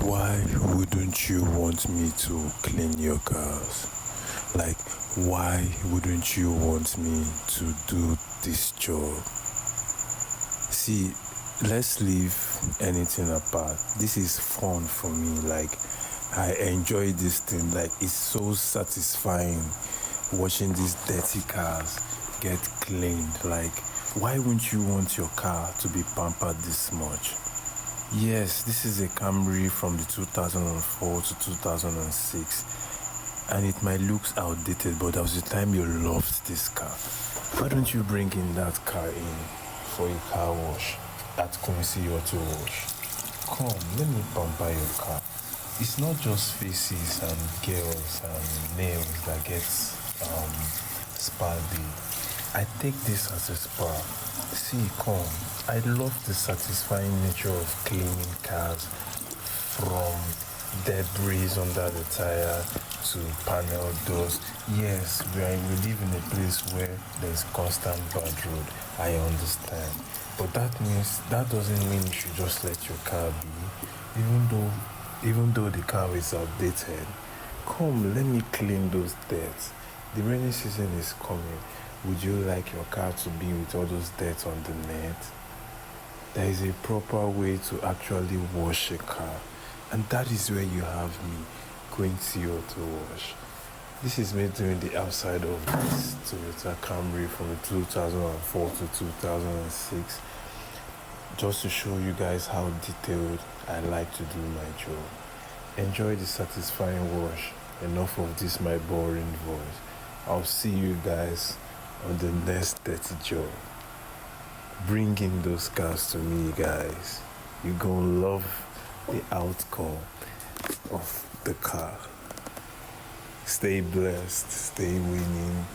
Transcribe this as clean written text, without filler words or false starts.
Why wouldn't you want me to clean your cars? Like, why wouldn't you want me to do this job? See, let's leave anything apart. This is fun for me. Like, I enjoy this thing. Like, it's so satisfying watching these dirty cars get cleaned. Like, why wouldn't you want your car to be pampered this much? Yes, this is a Camry from the 2004 to 2006, and it might look outdated, but that was the time you loved this car. Why don't you bring in that car in for a car wash at Quincy Auto Wash? Come, let me pamper your car. It's not just faces and girls and nails that get spa day. I take this as a spa. See, come. I love the satisfying nature of cleaning cars, from debris under the tire to panel doors. Yes, we live in a place where there's constant bad road. I understand. But that doesn't mean you should just let your car be. Even though the car is outdated. Come, let me clean those dirt. The rainy season is coming. Would you like your car to be with all those dirt on the net? There is a proper way to actually wash a car, and that is where you have me, Quincy Auto Wash. This is me doing the outside of this Toyota Camry from 2004 to 2006, just to show you guys how detailed I like to do my job. Enjoy the satisfying wash. Enough of this my boring voice. I'll see you guys on the next dirty job. Bring in those cars to me, guys. You're gonna love the outcome of the car. Stay blessed, stay winning.